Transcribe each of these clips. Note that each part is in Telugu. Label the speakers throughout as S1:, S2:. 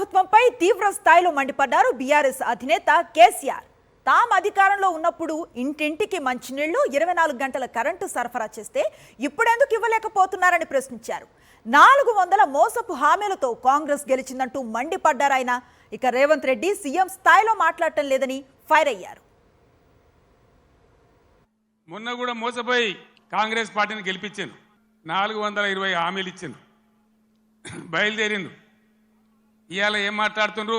S1: ప్రభుత్వంపై తీవ్ర స్థాయిలో మండిపడ్డారు బీఆర్ఎస్ అధినేత కేసీఆర్. తాము అధికారంలో ఉన్నప్పుడు ఇంటింటికి మంచినీళ్లు 24 గంటల కరెంటు సరఫరా చేస్తే ఇప్పుడెందుకు ఇవ్వలేకపోతున్నారని ప్రశ్నించారు. 400 మోసపు హామీలతో కాంగ్రెస్ గెలిచిందంటూ మండిపడ్డారాయన. ఇక రేవంత్ రెడ్డి సీఎం స్థాయిలో మాట్లాడటం లేదని ఫైర్ అయ్యారు.
S2: మొన్న కూడా మోసపోయి కాంగ్రెస్ పార్టీని గెలిపించారు. 420 హామీలు ఇచ్చిండ్రు, బయలుదేరిండ్రు. ఇవాళ ఏం మాట్లాడుతుండ్రు?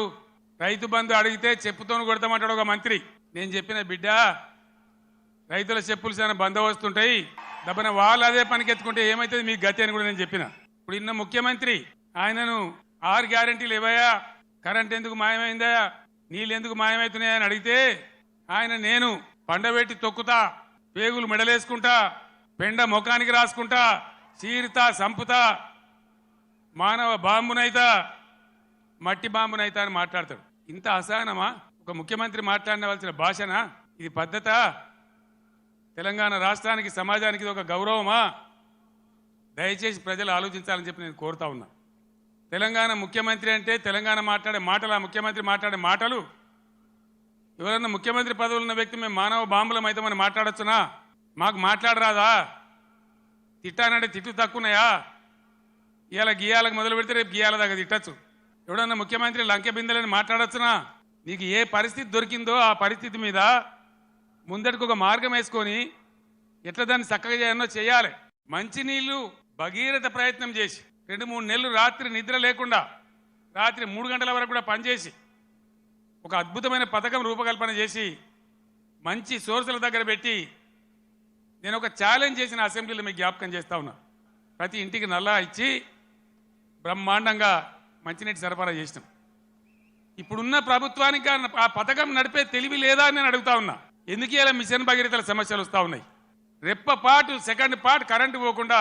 S2: రైతు బంధు అడిగితే చెప్పుతోను కొడతామంటాడు ఒక మంత్రి. నేను చెప్పిన బిడ్డ, రైతుల చెప్పులు చాలా బందోబస్తుంటాయి, దబ్బన వాళ్ళు అదే పనికెత్తుకుంటే ఏమైతుంది మీకు గతి అని కూడా నేను చెప్పిన. ఇప్పుడు ఇన్న ముఖ్యమంత్రి ఆయనను 6 గ్యారెంటీలు ఇవ్వయా, కరెంట్ ఎందుకు మాయమైందా, నీళ్ళు ఎందుకు మాయమవుతున్నాయని అడిగితే ఆయన నేను పండబెట్టి తొక్కుతా, పేగులు మెడలేసుకుంటా, పెండ ముఖానికి రాసుకుంటా, చీరుతా, సంపుతా, మానవ బాంబునైతా, మట్టి బాంబునైతా అని మాట్లాడతాడు. ఇంత అసహనమా? ఒక ముఖ్యమంత్రి మాట్లాడవలసిన భాషనా ఇది? పద్ధత? తెలంగాణ రాష్ట్రానికి, సమాజానికి ఇది ఒక గౌరవమా? దయచేసి ప్రజలు ఆలోచించాలని చెప్పి నేను కోరుతా ఉన్నా. తెలంగాణ ముఖ్యమంత్రి అంటే తెలంగాణ మాట్లాడే మాటలు, ఆ ముఖ్యమంత్రి మాట్లాడే మాటలు, ఎవరన్నా ముఖ్యమంత్రి పదవులు ఉన్న వ్యక్తి మేము మానవ బాంబులం అయితే మనం మాట్లాడొచ్చునా? మాకు మాట్లాడరాదా? తిట్టానంటే తిట్టు తక్కువన్నాయా? ఇవాళ గీయాలకు మొదలు పెడితే రేపు గీయాల దాకా తిట్టచ్చు. ఎవడన్నా ముఖ్యమంత్రి లంకె బిందెలని మాట్లాడొచ్చునా? నీకు ఏ పరిస్థితి దొరికిందో ఆ పరిస్థితి మీద ముందటికి ఒక మార్గం వేసుకొని ఎట్లా దాన్ని చక్కగా చేయాలో చేయాలి. మంచినీళ్లు భగీరథ ప్రయత్నం చేసి 2-3 నెలలు రాత్రి నిద్ర లేకుండా, రాత్రి 3 గంటల వరకు కూడా పనిచేసి ఒక అద్భుతమైన పథకం రూపకల్పన చేసి మంచి సోర్సుల దగ్గర పెట్టి నేను ఒక ఛాలెంజ్ చేసిన అసెంబ్లీలో మీకు జ్ఞాపకం చేస్తా ఉన్నా. ప్రతి ఇంటికి నల్లా ఇచ్చి బ్రహ్మాండంగా మంచినీటి సరఫరా చేసినాం. ఇప్పుడున్న ప్రభుత్వానికి ఆ పథకం నడిపే తెలివి లేదా అని నేను అడుగుతా ఉన్నా. ఎందుకు ఇలా మిషన్ భగీరథల సమస్యలు వస్తూ ఉన్నాయి? రెప్పపాటు సెకండ్ పార్ట్ కరెంటు పోకుండా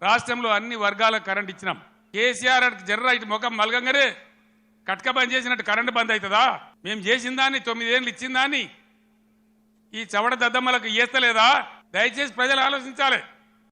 S2: రాష్ట్రంలో అన్ని వర్గాలకు కరెంట్ ఇచ్చినాం. కేసీఆర్ జర్ర ఇటు ముఖం మలగంగానే కట్క బంద్ చేసినట్టు కరెంటు బంద్ అవుతుందా? మేము చేసిన దాన్ని 9 ఏళ్ళు ఇచ్చిన దాన్ని ఈ చవడ దద్దమ్మలకు ఇయ్యస్తలేదా? దయచేసి ప్రజలు ఆలోచించాలి.